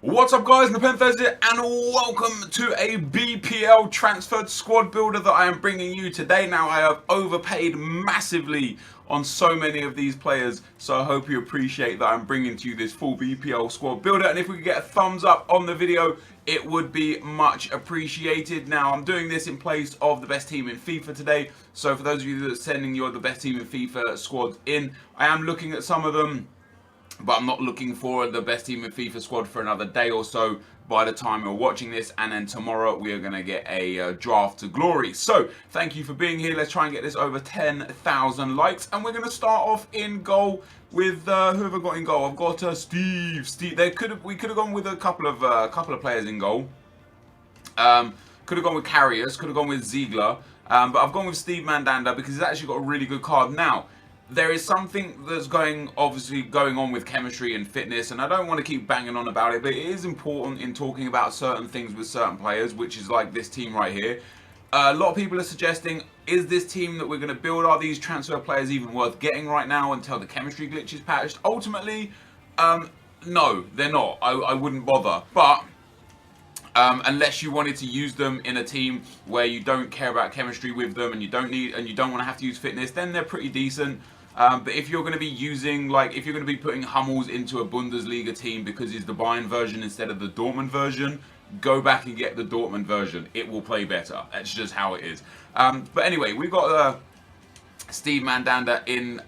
What's up guys, NepentheZ and welcome to a BPL transferred squad builder that I am bringing you today. Now I have overpaid massively on so many of these players, so I hope you appreciate that I'm bringing to you this full BPL squad builder, and if we could get a thumbs up on the video it would be much appreciated. Now I'm doing this in place of the best team in FIFA today, so for those of you that are sending your the best team in FIFA squads in, I am looking at some of them, but I'm not looking for the best team in FIFA squad for another day or so by the time you're watching this, and then tomorrow we are going to get a draft to glory. So thank you for being here. Let's try and get this over 10,000 likes, and we're going to start off in goal with who have I got in goal? I've got Steve. We could have gone with a couple of players in goal. Could have gone with Carriers, could have gone with Ziegler, but I've gone with Steve Mandanda because he's actually got a really good card. Now there is something that's obviously going on with chemistry and fitness, and I don't want to keep banging on about it, but it is important in talking about certain things with certain players, which is like this team right here. A lot of people are suggesting, is this team that we're going to build, are these transfer players even worth getting right now until the chemistry glitch is patched? Ultimately, no, they're not. I wouldn't bother. But unless you wanted to use them in a team where you don't care about chemistry with them and you don't want to have to use fitness, then they're pretty decent. But if you're going to be using, if you're going to be putting Hummels into a Bundesliga team because he's the Bayern version instead of the Dortmund version, go back and get the Dortmund version. It will play better. That's just how it is. But anyway, we've got Steve Mandanda in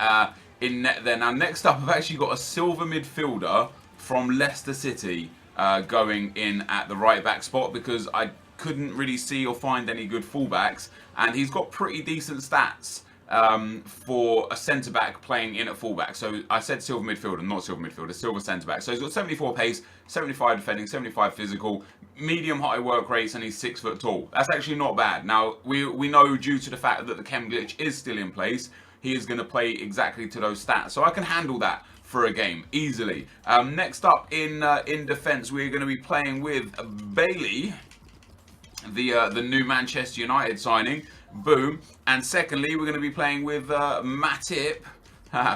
net there. Now next up, I've actually got a silver midfielder from Leicester City going in at the right back spot because I couldn't really see or find any good fullbacks, and he's got pretty decent stats for a centre back playing in at fullback. So I said silver midfielder, not silver midfielder, silver centre back. So he's got 74 pace, 75 defending, 75 physical, medium high work rates, and he's 6 foot tall. That's actually not bad. Now we know, due to the fact that the chem glitch is still in place, he is going to play exactly to those stats, so I can handle that for a game easily. Next up in defence, we're going to be playing with Bailey, the new Manchester United signing. Boom. And secondly, we're going to be playing with Matip.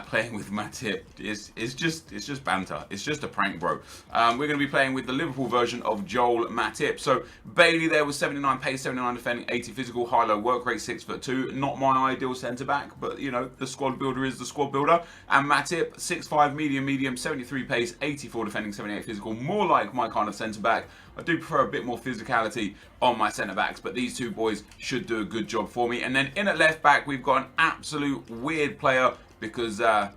Playing with Matip is just banter. It's just a prank, bro. We're going to be playing with the Liverpool version of Joel Matip. So Bailey there was 79 pace, 79 defending, 80 physical, high low work rate, 6'2". Not my ideal centre back, but you know, the squad builder is the squad builder. And Matip 6'5", medium, 73 pace, 84 defending, 78 physical. More like my kind of centre back. I do prefer a bit more physicality on my centre backs, but these two boys should do a good job for me. And then in at left back, we've got an absolute weird player, because I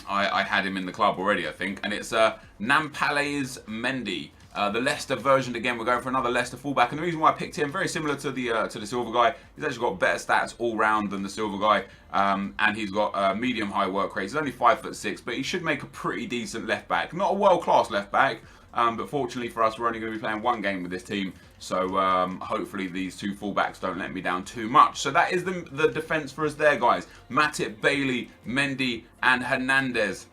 had him in the club already, I think, and it's NepentheZ Mendy, the Leicester version. Again, we're going for another Leicester fullback, and the reason why I picked him, very similar to the silver guy, he's actually got better stats all round than the silver guy, and he's got medium high work rate. He's only 5'6", but he should make a pretty decent left back. Not a world class left back, but fortunately for us, we're only going to be playing one game with this team, so hopefully these two fullbacks don't let me down too much. So that is the defence for us there, guys. Matip, Bailey, Mendy, and Hernandez.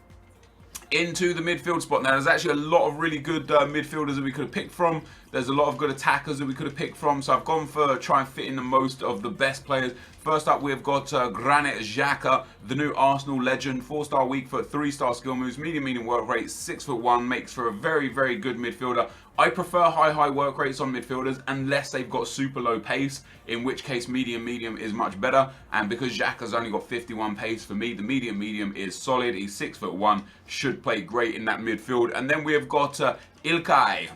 Into the midfield spot. Now, there's actually a lot of really good midfielders that we could have picked from. There's a lot of good attackers that we could have picked from. So I've gone for try and fit in the most of the best players. First up, we've got XHAKA, the new Arsenal legend. 4-star weak foot, 3-star skill moves, medium work rate, 6'1", makes for a very, very good midfielder. I prefer high work rates on midfielders unless they've got super low pace, in which case medium is much better. And because XHAKA's only got 51 pace, for me the medium is solid. He's 6'1", should play great in that midfield. And then we have got Ilkay.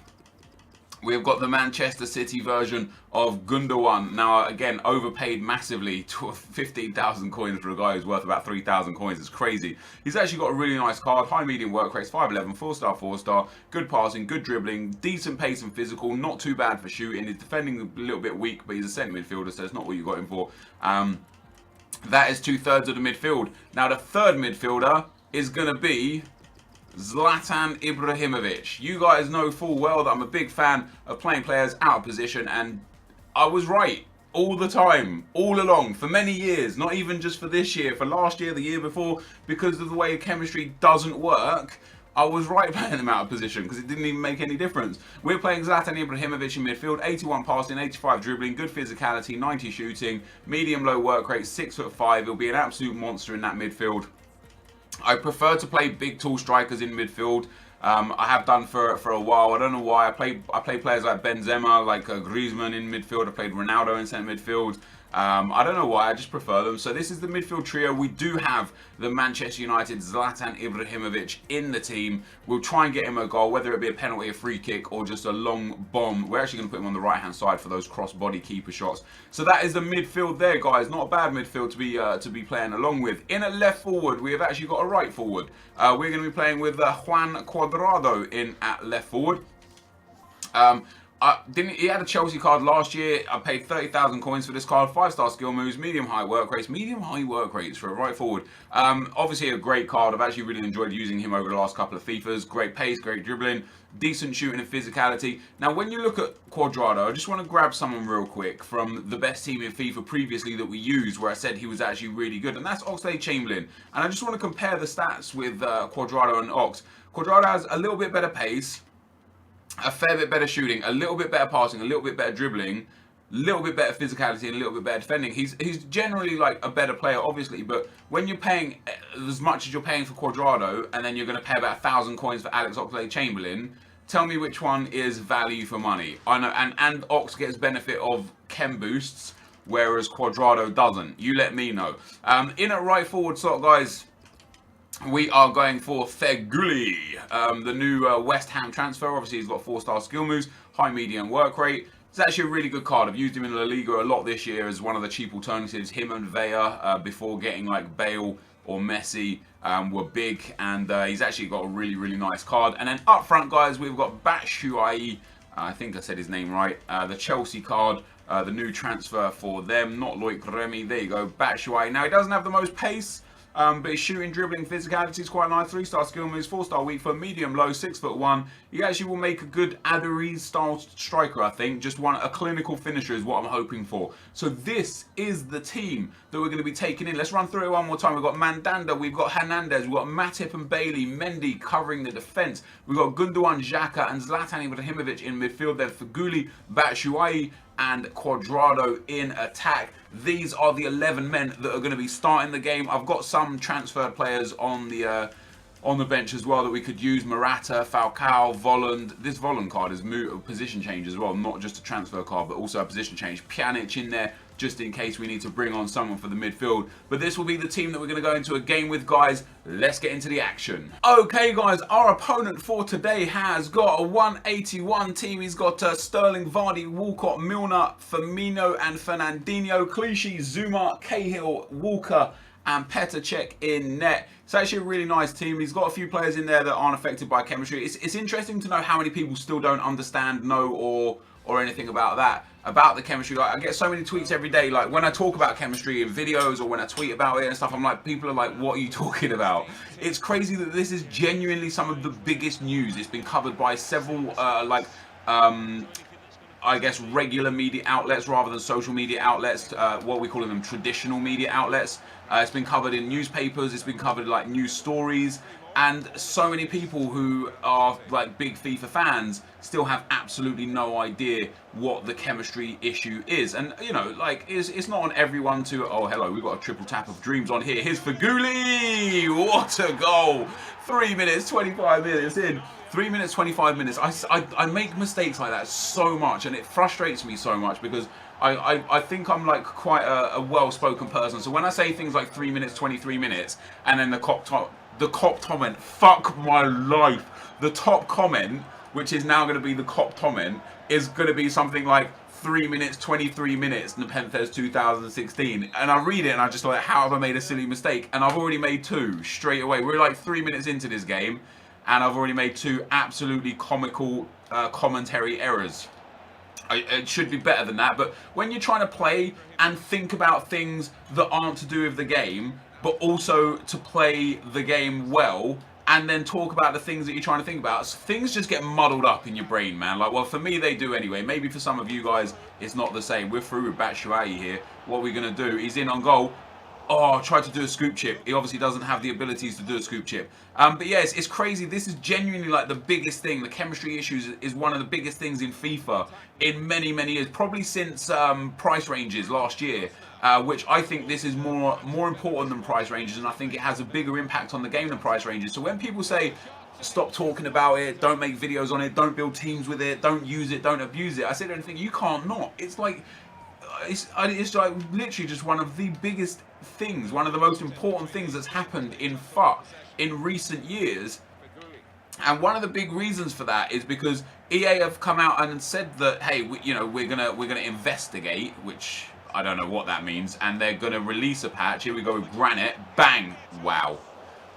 We've got the Manchester City version of Gundogan. Now, again, overpaid massively to 15,000 coins for a guy who's worth about 3,000 coins. It's crazy. He's actually got a really nice card. High medium work rates, 5'11", 4-star, good passing, good dribbling, decent pace and physical, not too bad for shooting. He's defending a little bit weak, but he's a centre midfielder, so it's not what you got him for. That is 2/3 of the midfield. Now, the third midfielder is going to be ZLATAN Ibrahimovic. You guys know full well that I'm a big fan of playing players out of position, and I was right all the time, all along, for many years, not even just for this year, for last year, the year before, because of the way chemistry doesn't work. I was right playing them out of position because it didn't even make any difference. We're playing ZLATAN Ibrahimovic in midfield, 81 passing, 85 dribbling, good physicality, 90 shooting, medium low work rate, 6'5". He'll be an absolute monster in that midfield. I prefer to play big, tall strikers in midfield. I have done for a while. I don't know why. I play players like Benzema, like Griezmann in midfield. I played Ronaldo in centre midfield. I don't know why, I just prefer them. So this is the midfield trio. We do have the Manchester United ZLATAN Ibrahimovic in the team. We'll try and get him a goal, whether it be a penalty, a free kick, or just a long bomb. We're actually going to put him on the right-hand side for those cross-body keeper shots. So that is the midfield there, guys. Not a bad midfield to be playing along with. In at left forward, we have actually got a right forward. We're going to be playing with Juan Cuadrado in at left forward. He had a Chelsea card last year. I paid 30,000 coins for this card. 5-star skill moves, medium-high work rates. Medium-high work rates for a right forward. Obviously a great card. I've actually really enjoyed using him over the last couple of FIFAs. Great pace, great dribbling, decent shooting and physicality. Now, when you look at Cuadrado, I just want to grab someone real quick from the best team in FIFA previously that we used, where I said he was actually really good, and that's Oxlade-Chamberlain. And I just want to compare the stats with Cuadrado and Ox. Cuadrado has a little bit better pace, a fair bit better shooting, a little bit better passing, a little bit better dribbling, a little bit better physicality, and a little bit better defending. He's generally like a better player, obviously, but when you're paying as much as you're paying for Cuadrado, and then you're going to pay about 1,000 coins for Alex Oxlade-Chamberlain, tell me which one is value for money. I know, and Ox gets benefit of chem boosts, whereas Cuadrado doesn't. You let me know. In at right forward slot, guys, we are going for Feghouli, the new West Ham transfer. Obviously, he's got 4-star skill moves, high medium work rate. It's actually a really good card. I've used him in La Liga a lot this year as one of the cheap alternatives. Him and Villa, before getting like Bale or Messi, were big, and he's actually got a really, really nice card. And then up front, guys, we've got Batshuayi. I think I said his name right. The Chelsea card, the new transfer for them, not Loic Remy. There you go, Batshuayi. Now, he doesn't have the most pace, but his shooting, dribbling, physicality is quite nice. 3-star skill moves, 4-star weak foot, medium low, 6'1". He actually will make a good Aduriz style striker, I think. Just a clinical finisher is what I'm hoping for. So this is the team that we're going to be taking in. Let's run through it one more time. We've got Mandanda, we've got Hernandez, we've got Matip and Bailey, Mendy covering the defence. We've got Gundogan, XHAKA and ZLATAN Ibrahimovic in midfield. Then Feghouli, Batshuayi and Cuadrado in attack. These are the 11 men that are going to be starting the game. I've got some transferred players on the bench as well that we could use. Morata, Falcao, Volland. This Volland card is a position change as well, not just a transfer card, but also a position change. Pjanic in there, just in case we need to bring on someone for the midfield. But this will be the team that we're going to go into a game with, guys. Let's get into the action. Okay, guys, our opponent for today has got a 181 team. He's got Sterling, Vardy, Walcott, Milner, Firmino, and Fernandinho. Clichy, Zuma, Cahill, Walker, and Petr Cech in net. It's actually a really nice team. He's got a few players in there that aren't affected by chemistry. It's interesting to know how many people still don't understand, know, or anything about that, about the chemistry. Like, I get so many tweets every day, like when I talk about chemistry in videos or when I tweet about it and stuff, I'm like, people are like, what are you talking about? It's crazy that this is genuinely some of the biggest news. It's been covered by several, I guess, regular media outlets rather than social media outlets, what we call them traditional media outlets. It's been covered in newspapers, it's been covered like news stories, and so many people who are like big FIFA fans still have absolutely no idea what the chemistry issue is. And you know, like, it's not on everyone to, oh hello, we've got a triple tap of dreams on here. Here's Feghouli! What a goal! 3 minutes, 25 minutes in. 3 minutes, 25 minutes. I make mistakes like that so much, and it frustrates me so much because I think I'm like quite a well-spoken person. So when I say things like 3 minutes, 23 minutes, and then the cop comment, fuck my life. The top comment, which is now going to be the cop comment, is going to be something like 3 minutes, 23 minutes, NepentheZ 2016. And I read it and I just like, how have I made a silly mistake? And I've already made two straight away. We're like 3 minutes into this game, and I've already made two absolutely comical commentary errors. It should be better than that, but when you're trying to play and think about things that aren't to do with the game, but also to play the game well, and then talk about the things that you're trying to think about, things just get muddled up in your brain, man. Like, well, for me, they do anyway. Maybe for some of you guys, it's not the same. We're through with Batshuayi here. What we're going to do, he's in on goal. Oh, tried to do a scoop chip. He obviously doesn't have the abilities to do a scoop chip. But yeah, it's crazy. This is genuinely like the biggest thing. The chemistry issues is one of the biggest things in FIFA in many, many years. Probably since price ranges last year, which I think this is more important than price ranges, and I think it has a bigger impact on the game than price ranges. So when people say, stop talking about it, don't make videos on it, don't build teams with it, don't use it, don't abuse it. I sit there and think, you can't not. It's like, it's like literally just one of the biggest things, one of the most important things that's happened in FUT in recent years. And one of the big reasons for that is because EA have come out and said that, hey, we're gonna investigate, which I don't know what that means, and they're gonna release a patch. Here we go, Granite, bang, wow.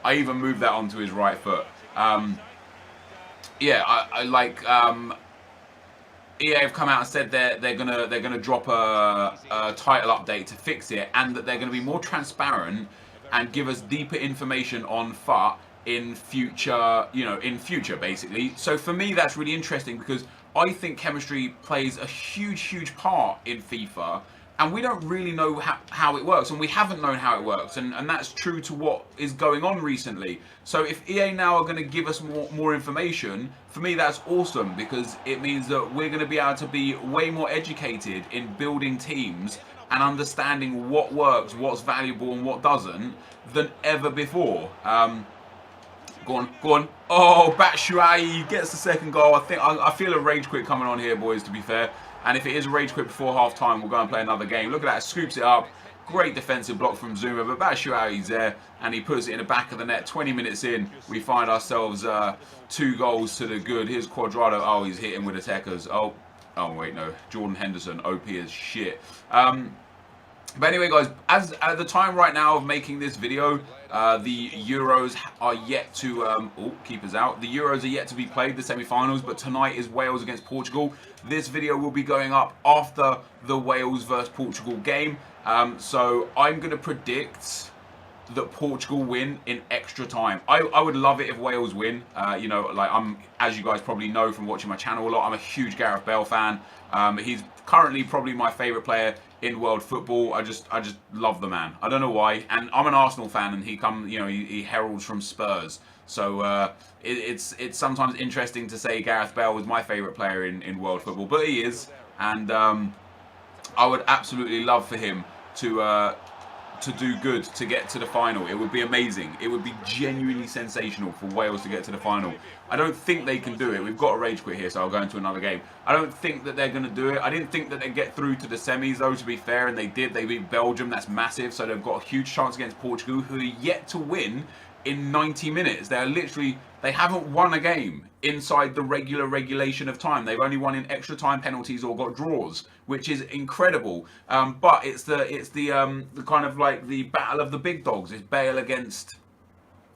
I even moved that onto his right foot. Yeah, I like. EA have come out and said they're gonna drop a title update to fix it, and that they're gonna be more transparent and give us deeper information on FUT in future, in future basically. So for me, that's really interesting because I think chemistry plays a huge part in FIFA, and we don't really know how it works, and we haven't known how it works, and that's true to what is going on recently. So if EA now are going to give us more information, for me that's awesome, because it means that we're going to be able to be way more educated in building teams and understanding what works, what's valuable and what doesn't, than ever before. Go on. Oh, Batshuayi gets the second goal. I feel a rage quit coming on here, boys, to be fair. And if it is a rage quit before half time, we'll go and play another game. Look at that, scoops it up. Great defensive block from Zuma, but Batshuayi's there, and he puts it in the back of the net. 20 minutes in, we find ourselves 2 goals to the good. Here's Cuadrado. Oh, he's hitting with attackers. Oh, wait, no. Jordan Henderson, OP as shit. But anyway, guys, as at the time right now of making this video, the Euros are yet to, keepers out. The Euros are yet to be played, the semi-finals, but tonight is Wales against Portugal. This video will be going up after the Wales versus Portugal game. So I'm going to predict that Portugal win in extra time. I would love it if Wales win. As you guys probably know from watching my channel a lot, I'm a huge Gareth Bale fan. He's currently probably my favourite player in world football. I just love the man. I don't know why. And I'm an Arsenal fan, and he heralds from Spurs. So it's sometimes interesting to say Gareth Bale was my favourite player in world football, but he is. And I would absolutely love for him to do good, to get to the final. It would be amazing. It would be genuinely sensational for Wales to get to the final. I don't think they can do it. We've got a rage quit here, so I'll go into another game. I don't think that they're going to do it. I didn't think that they'd get through to the semis, though, to be fair, and they did. They beat Belgium. That's massive. So they've got a huge chance against Portugal, who are yet to win in 90 minutes. They haven't won a game inside the regulation of time. They've only won in extra time penalties or got draws, which is incredible. But it's the kind of like the battle of the big dogs. It's Bale against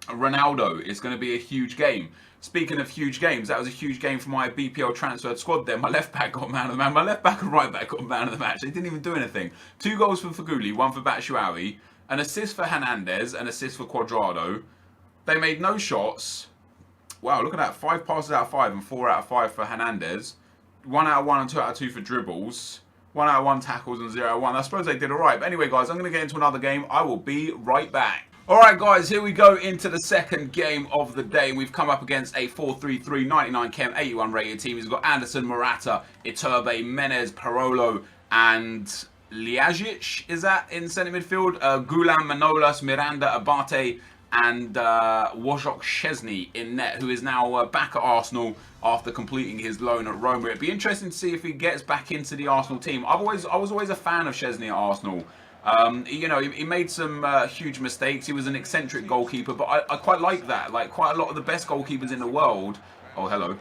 Ronaldo. It's going to be a huge game. Speaking of huge games, that was a huge game for my BPL transferred squad there. My left back got man of the match. My left back and right back got man of the match. They didn't even do anything. 2 goals for Faguli, 1 for Batshuayi, an assist for Hernandez, an assist for Cuadrado. They made no shots. Wow, look at that. 5 passes out of 5 and 4 out of 5 for Hernandez. 1 out of 1 and 2 out of 2 for dribbles. 1 out of 1 tackles and 0 out of 1. I suppose they did alright. But anyway, guys, I'm going to get into another game. I will be right back. Alright, guys, here we go into the second game of the day. We've come up against a 4-3-3, 99 chem, 81 rated team. He's got Anderson, Morata, Iturbe, Menez, Parolo, and Liajic, is that in centre midfield? Gulam, Manolas, Miranda, Abate, and Wojciech Szczesny in net, who is now back at Arsenal after completing his loan at Roma. It'd be interesting to see if he gets back into the Arsenal team. I was always a fan of Szczesny at Arsenal. He made some huge mistakes. He was an eccentric goalkeeper, but I quite like that. Like, quite a lot of the best goalkeepers in the world. Oh, hello.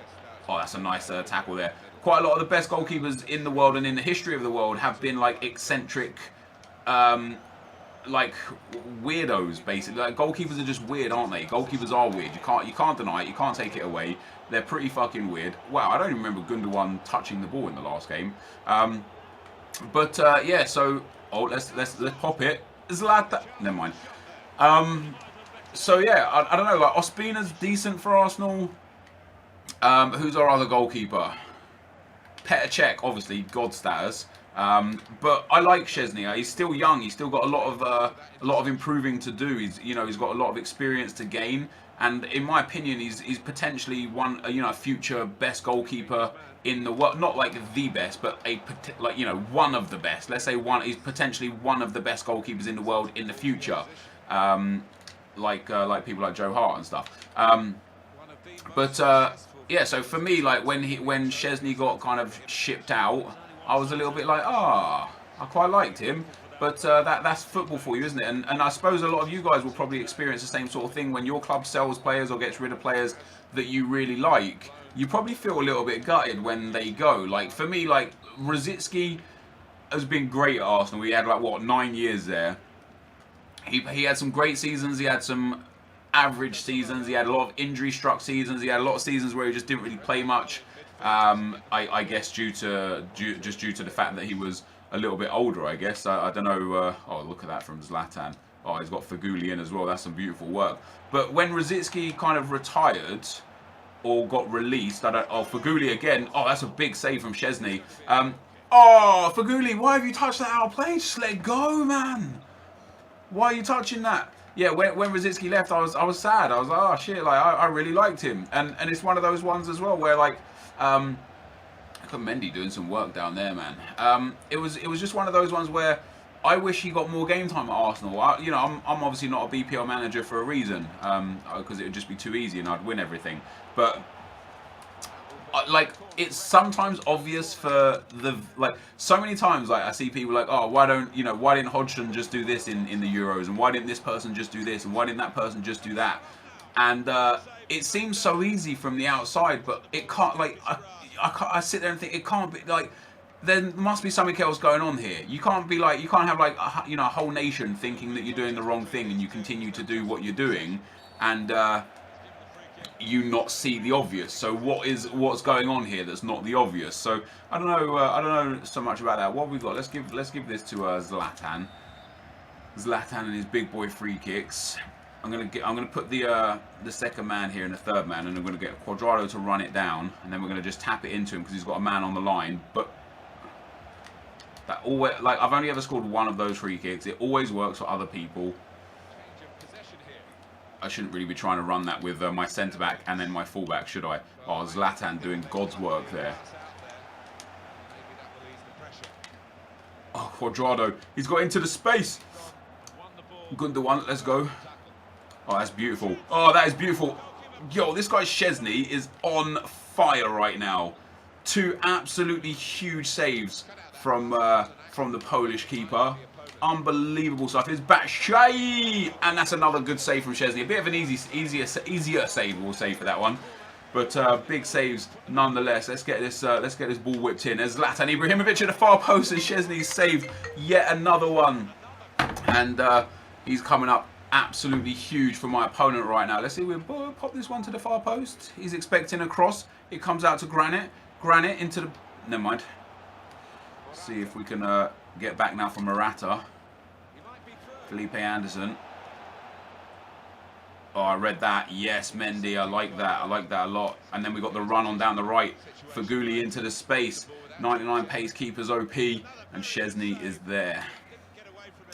Oh, that's a nice tackle there. Quite a lot of the best goalkeepers in the world and in the history of the world have been like eccentric, like weirdos, basically. Like, goalkeepers are just weird, aren't they? Goalkeepers are weird. You can't deny it. You can't take it away. They're pretty fucking weird. Wow, I don't even remember Gundogan touching the ball in the last game. Yeah. So let's pop it. ZLATAN. Never mind. So yeah, I don't know. Like, Ospina's decent for Arsenal. Who's our other goalkeeper? Petr Cech, obviously, God status. But I like Szczesny. He's still young. He's still got a lot of improving to do. He's got a lot of experience to gain. And in my opinion, he's potentially a future best goalkeeper in the world. Not like the best, but one of the best. Let's say one. He's potentially one of the best goalkeepers in the world in the future. Like people like Joe Hart and stuff. But yeah, so for me, like when Szczesny got kind of shipped out, I was a little bit like, I quite liked him. But that's football for you, isn't it? And I suppose a lot of you guys will probably experience the same sort of thing when your club sells players or gets rid of players that you really like. You probably feel a little bit gutted when they go. Like for me, like Rosicky has been great at Arsenal. We had like what 9 years there. He had some great seasons. He had some average seasons. He had a lot of injury-struck seasons. He had a lot of seasons where he just didn't really play much. I guess due to the fact that he was a little bit older. I guess I don't know. Oh, look at that from Zlatan. Oh, he's got Faguli in as well. That's some beautiful work. But when Rosicky kind of retired or got released, oh, Faguli again. Oh, that's a big save from Szczesny. Oh, Faguli, why have you touched that out of play? Just let it go, man. Why are you touching that? Yeah, when Rosicky left, I was sad. I was like, oh shit, like I really liked him, and it's one of those ones as well where like, look at Mendy doing some work down there, man. It was just one of those ones where I wish he got more game time at Arsenal. I'm obviously not a BPL manager for a reason, because it would just be too easy and I'd win everything. But like it's sometimes obvious for the so many times like I see people like, oh, why didn't Hodgson just do this in the Euros, and why didn't this person just do this, and why didn't that person just do that? And it seems so easy from the outside, but it can't. Like I sit there and think it can't be like. There must be something else going on here. You can't be like, you can't have like a whole nation thinking that you're doing the wrong thing and you continue to do what you're doing, and you not see the obvious. So what's going on here that's not the obvious? So I don't know so much about that. What have we got? Let's give this to Zlatan. Zlatan and his big boy free kicks. I'm gonna put the second man here and the third man, and I'm gonna get Cuadrado to run it down, and then we're gonna just tap it into him because he's got a man on the line. But that always, like, I've only ever scored one of those free kicks. It always works for other people. I shouldn't really be trying to run that with my centre-back and then my full-back, should I? Oh, Zlatan doing God's work there. Oh, Cuadrado. He's got into the space. Gundogan, let's go. Oh, that's beautiful. Oh, that is beautiful. Yo, this guy Szczesny is on fire right now. 2 absolutely huge saves from the Polish keeper. Unbelievable stuff. It's Batshuayi, and that's another good save from Szczesny. A bit of an easier save, we'll say, for that one, but big saves nonetheless. Let's get this ball whipped in. There's Zlatan Ibrahimovic at the far post, and Szczesny's saved yet another one, and he's coming up absolutely huge for my opponent right now. Let's see, we'll pop this one to the far post. He's expecting a cross. It comes out to Granit into the... Never mind. See if we can get back now from Morata. Felipe Anderson. Oh, I read that. Yes, Mendy. I like that. I like that a lot. And then we got the run on down the right. Faguli into the space. 99 pace keepers OP. And Szczesny is there.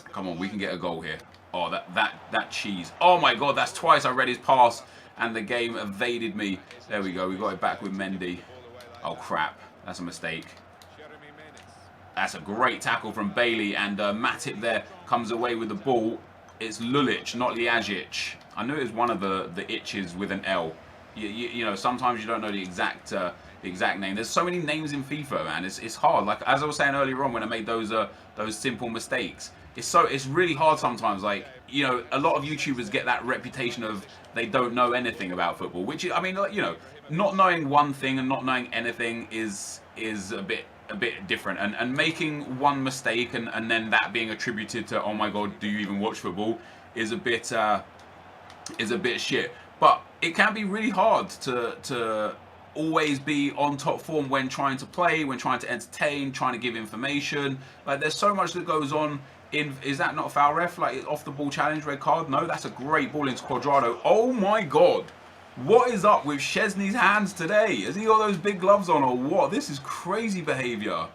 Come on, we can get a goal here. Oh, that cheese. Oh my God, that's twice I read his pass and the game evaded me. There we go. We got it back with Mendy. Oh, crap. That's a mistake. That's a great tackle from Bailey, and Matip there comes away with the ball. It's Lulic, not Ljajic. I knew it was one of the itches with an L. You know, sometimes you don't know the exact name. There's so many names in FIFA, man. It's hard. Like as I was saying earlier on when I made those simple mistakes. It's really hard sometimes. Like, you know, a lot of YouTubers get that reputation of they don't know anything about football, which I mean, like, you know, not knowing one thing and not knowing anything is a bit different, and making one mistake and then that being attributed to, oh my God, do you even watch football, is a bit shit. But it can be really hard to always be on top form when trying to play, when trying to entertain, trying to give information. Like, there's so much that goes on. Is that not a foul, ref? Like, off the ball challenge, red card? No, that's a great ball into Cuadrado. Oh my God. What is up with Szczesny's hands today? Has he got those big gloves on or what? This is crazy behaviour.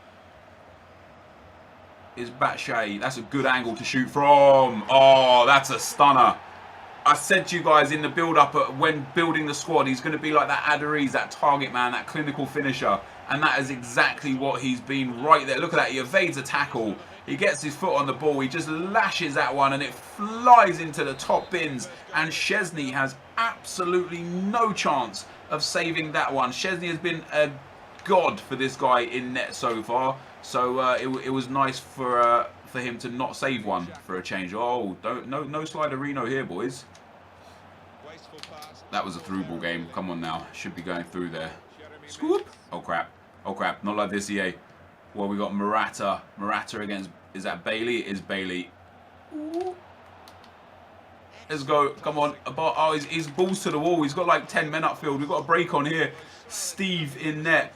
Is Batshuayi. That's a good angle to shoot from. Oh, that's a stunner. I said to you guys in the build-up when building the squad, he's going to be like that Adderese, that target man, that clinical finisher. And that is exactly what he's been right there. Look at that. He evades a tackle. He gets his foot on the ball. He just lashes that one and it flies into the top bins. And Szczesny has absolutely no chance of saving that one. Szczesny has been a god for this guy in net so far. So it was nice for him to not save one for a change. Oh, no Sliderino here, boys. That was a through ball game. Come on now. Should be going through there. Scoop. Oh, crap. Oh, crap. Not like this, EA. Well, we got Morata. Morata against... Is that Bailey? It is Bailey. Ooh. Let's go. Come on. Oh, he's balls to the wall. He's got like 10 men upfield. We've got a break on here. Steve in net.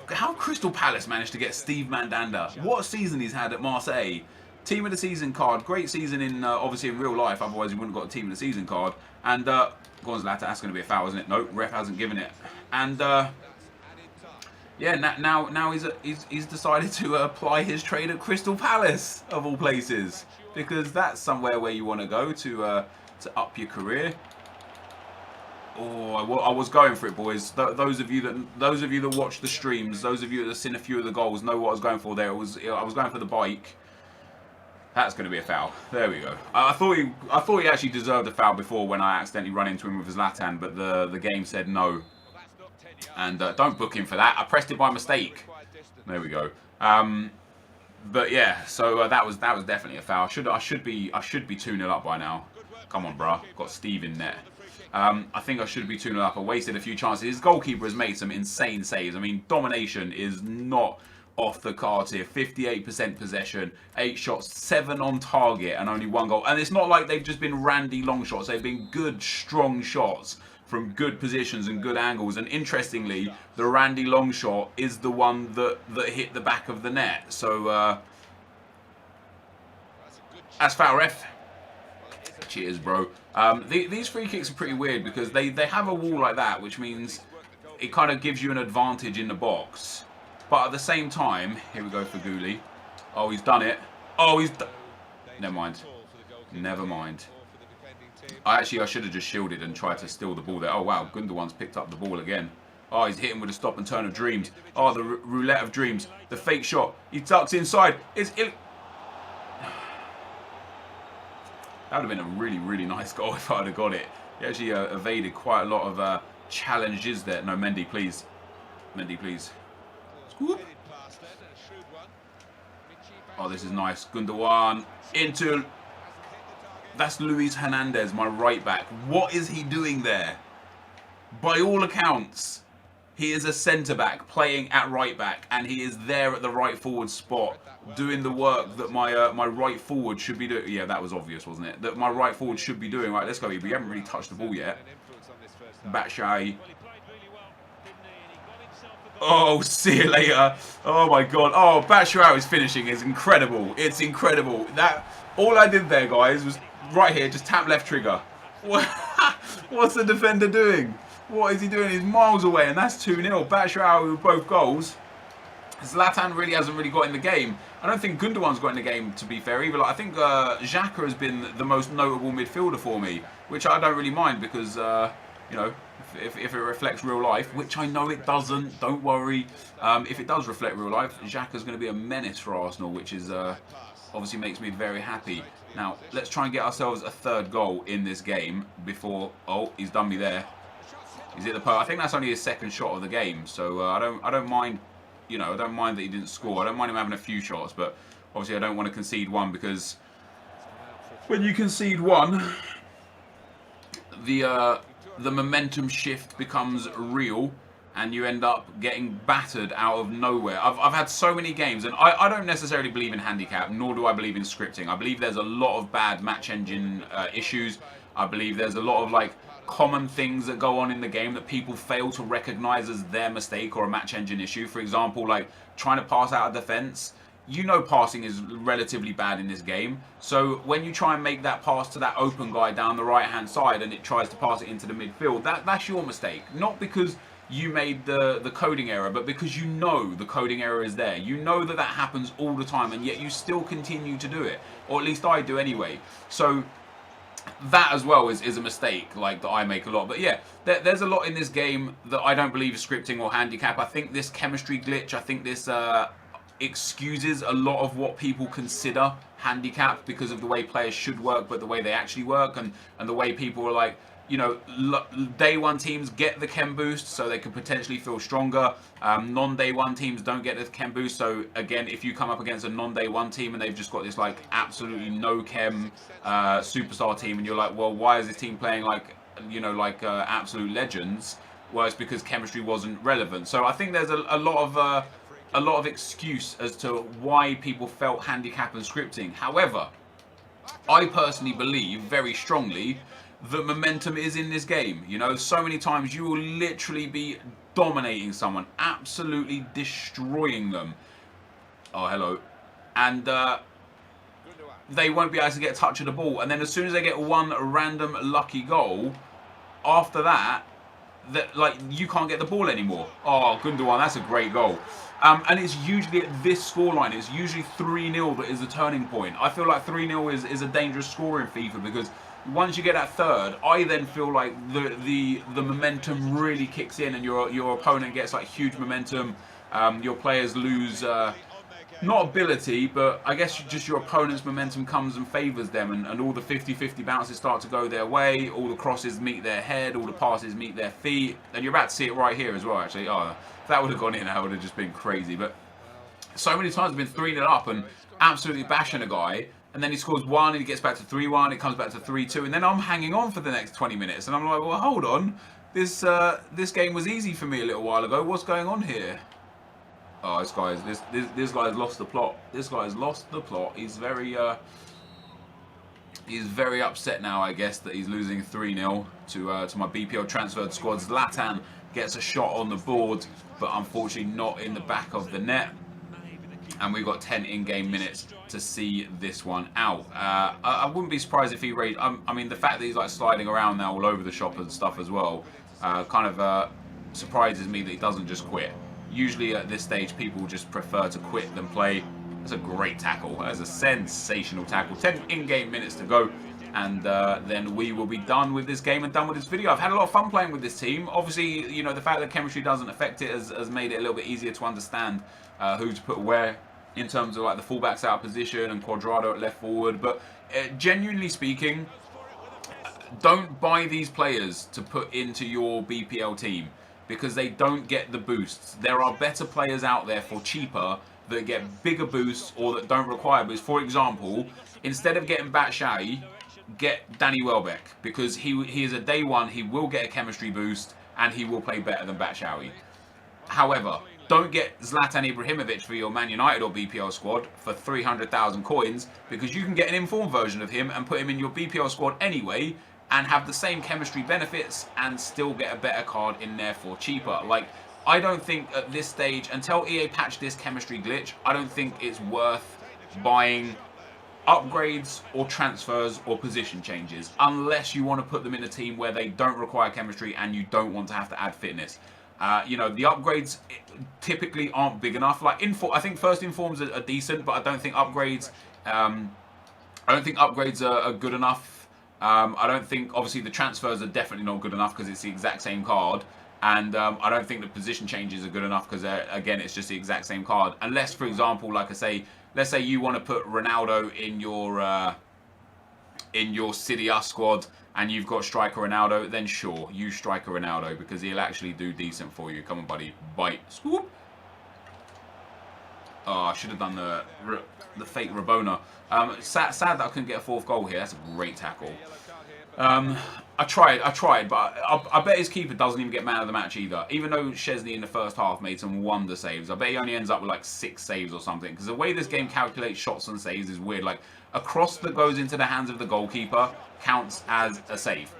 How Crystal Palace managed to get Steve Mandanda. What a season he's had at Marseille. Team of the season card. Great season in obviously in real life. Otherwise, he wouldn't have got a team of the season card. And go on, ZLATAN. That's going to be a foul, isn't it? No, ref hasn't given it. And yeah, now he's decided to apply his trade at Crystal Palace of all places, because that's somewhere where you want to go to up your career. Oh, I was going for it, boys. Those of you that watch the streams, those of you that have seen a few of the goals, know what I was going for there. I was going for the bike. That's going to be a foul. There we go. I thought he actually deserved a foul before when I accidentally run into him with ZLATAN, but the game said no. And don't book him for that. I pressed it by mistake. There we go. But yeah, so that was definitely a foul. I should be 2-0 up by now. Come on, bruh. Got Steve in there. I think I should be 2-0 up. I wasted a few chances. His goalkeeper has made some insane saves. I mean, domination is not off the cards here. 58% possession, 8 shots, 7 on target, and only 1 goal. And it's not like they've just been randy long shots. They've been good, strong shots from good positions and good angles. And interestingly, the randy long shot is the one that hit the back of the net. So that's foul, ref. Cheers, bro. These free kicks are pretty weird because they have a wall like that, which means it kind of gives you an advantage in the box. But at the same time, here we go for Gooley. Oh, he's done it. Oh, never mind. Never mind. I should have just shielded and tried to steal the ball there. Oh, wow. Gundogan's picked up the ball again. Oh, he's hitting with a stop and turn of dreams. Oh, the roulette of dreams. The fake shot. He ducks inside. That would have been a really, really nice goal if I'd have got it. He actually evaded quite a lot of challenges there. No, Mendy, please. Mendy, please. Whoop. Oh, this is nice. Gundogan into... That's Luis Hernandez, my right back. What is he doing there? By all accounts, he is a centre-back playing at right back, and he is there at the right forward spot doing the work that my right forward should be doing. Yeah, that was obvious, wasn't it? That my right forward should be doing. Right, let's go. We haven't really touched the ball yet. Batshuayi. Oh, see you later. Oh my god. Oh, Batshuayi's finishing is incredible. It's incredible. All I did there, guys, was right here, just tap left trigger. What's the defender doing? What is he doing? He's miles away, and that's 2-0. Batshuayi with both goals. ZLATAN really hasn't got in the game. I don't think Gundogan's got in the game, to be fair, either. Like, I think XHAKA has been the most notable midfielder for me, which I don't really mind because, you know, if it reflects real life, which I know it doesn't, don't worry. If it does reflect real life, XHAKA's going to be a menace for Arsenal, which is obviously makes me very happy. Now, let's try and get ourselves a 3rd goal in this game before... Oh, he's done me there. He's hit the post. I think that's only his 2nd shot of the game, so I don't mind... You know, I don't mind that he didn't score. I don't mind him having a few shots, but obviously I don't want to concede one because when you concede one, the momentum shift becomes real and you end up getting battered out of nowhere. I've had so many games, and I don't necessarily believe in handicap, nor do I believe in scripting. I believe there's a lot of bad match engine issues. I believe there's a lot of like common things that go on in the game that people fail to recognize as their mistake or a match engine issue. For example, like trying to pass out of defense. You know passing is relatively bad in this game. So when you try and make that pass to that open guy down the right hand side and it tries to pass it into the midfield, that's your mistake. Not because you made the coding error, but because you know the coding error is there. You know that happens all the time, and yet you still continue to do it. Or at least I do anyway. So that as well is a mistake, like, that I make a lot. But yeah, there's a lot in this game that I don't believe is scripting or handicap. I think this chemistry glitch, I think this excuses a lot of what people consider handicap because of the way players should work, but the way they actually work, and the way people are like, you know, day one teams get the chem boost so they can potentially feel stronger. Non-day one teams don't get the chem boost. So again, if you come up against a non-day one team and they've just got this like absolutely no chem superstar team, and you're like, well, why is this team playing like, you know, like absolute legends? Well, it's because chemistry wasn't relevant. So I think there's a lot of excuse as to why people felt handicap and scripting. However, I personally believe very strongly that momentum is in this game. You know, so many times you will literally be dominating someone, absolutely destroying them. Oh, hello. And they won't be able to get a touch of the ball. And then as soon as they get one random lucky goal, after that, like, you can't get the ball anymore. Oh, Gundogan, that's a great goal. And it's usually at this scoreline, it's usually 3-0 that is the turning point. I feel like 3-0 is a dangerous score in FIFA, because once you get that third, I then feel like the momentum really kicks in, and your opponent gets like huge momentum. Your players lose not ability, but I guess just your opponent's momentum comes and favours them, and all the 50-50 bounces start to go their way, all the crosses meet their head, all the passes meet their feet, and you're about to see it right here as well, actually. Oh, if that would have gone in, that would have just been crazy. But so many times I've been 3-0 up and absolutely bashing a guy, and then he scores 1 and he gets back to 3-1, it comes back to 3-2, and then I'm hanging on for the next 20 minutes, and I'm like, well, hold on, this game was easy for me a little while ago, what's going on here? Oh, this guy's lost the plot. This guy's lost the plot. He's very upset now, I guess, that he's losing 3-0 to my BPL transferred squad. ZLATAN gets a shot on the board, but unfortunately not in the back of the net. And we've got 10 in-game minutes to see this one out. I wouldn't be surprised if he raised... I mean, the fact that he's like sliding around now all over the shop and stuff as well, kind of surprises me that he doesn't just quit. Usually at this stage, people just prefer to quit than play. That's a great tackle. That's a sensational tackle. 10 in-game minutes to go, and then we will be done with this game and done with this video. I've had a lot of fun playing with this team. Obviously, you know, the fact that chemistry doesn't affect it has made it a little bit easier to understand who to put where in terms of like the fullbacks out of position and Cuadrado at left forward. But genuinely speaking, don't buy these players to put into your BPL team, because they don't get the boosts. There are better players out there for cheaper that get bigger boosts or that don't require boosts. For example, instead of getting Batshuayi, get Danny Welbeck, because he is a day one, he will get a chemistry boost and he will play better than Batshuayi. However, don't get Zlatan Ibrahimovic for your Man United or BPL squad for 300,000 coins, because you can get an informed version of him and put him in your BPL squad anyway, and have the same chemistry benefits and still get a better card in there for cheaper. Like, I don't think at this stage, until EA patch this chemistry glitch, I don't think it's worth buying upgrades or transfers or position changes, unless you want to put them in a team where they don't require chemistry and you don't want to have to add fitness. You know, the upgrades typically aren't big enough. Like, I think first informs are decent, but I don't think upgrades are good enough. I don't think, obviously, the transfers are definitely not good enough because it's the exact same card. And I don't think the position changes are good enough because, again, it's just the exact same card. Unless, for example, like I say, let's say you want to put Ronaldo in your City Us squad and you've got striker Ronaldo, then sure, use striker Ronaldo because he'll actually do decent for you. Come on, buddy. Bite. Swoop. Oh, I should have done the fake Rabona. Sad that I couldn't get a fourth goal here. That's a great tackle. I tried, but I bet his keeper doesn't even get man of the match either. Even though Szczesny in the first half made some wonder saves, I bet he only ends up with like 6 saves or something. Because the way this game calculates shots and saves is weird. Like, a cross that goes into the hands of the goalkeeper counts as a save.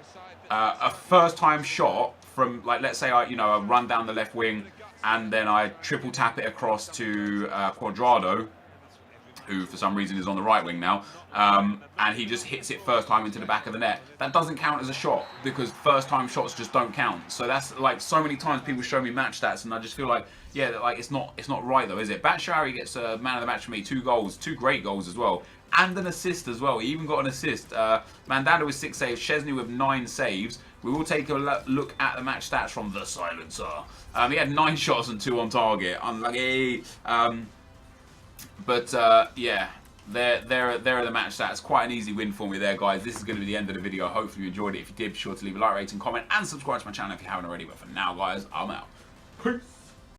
A first-time shot from, like, let's say I run down the left wing and then I triple tap it across to Cuadrado. who for some reason is on the right wing now, and he just hits it first time into the back of the net. That doesn't count as a shot because first time shots just don't count. So that's like so many times people show me match stats, and I just feel like, yeah, like it's not right though, is it? Batshuayi gets a man of the match for me, 2 goals, 2 great goals as well, and an assist as well. He even got an assist. Mandanda with 6 saves, Chesney with 9 saves. We will take a look at the match stats from the silencer. He had 9 shots and 2 on target. Unlucky. Yeah, there are the match stats. Quite an easy win for me there, guys. This is going to be the end of the video. Hopefully you enjoyed it. If you did, be sure to leave a like, rating, comment, and subscribe to my channel if you haven't already. But for now, guys, I'm out. Peace.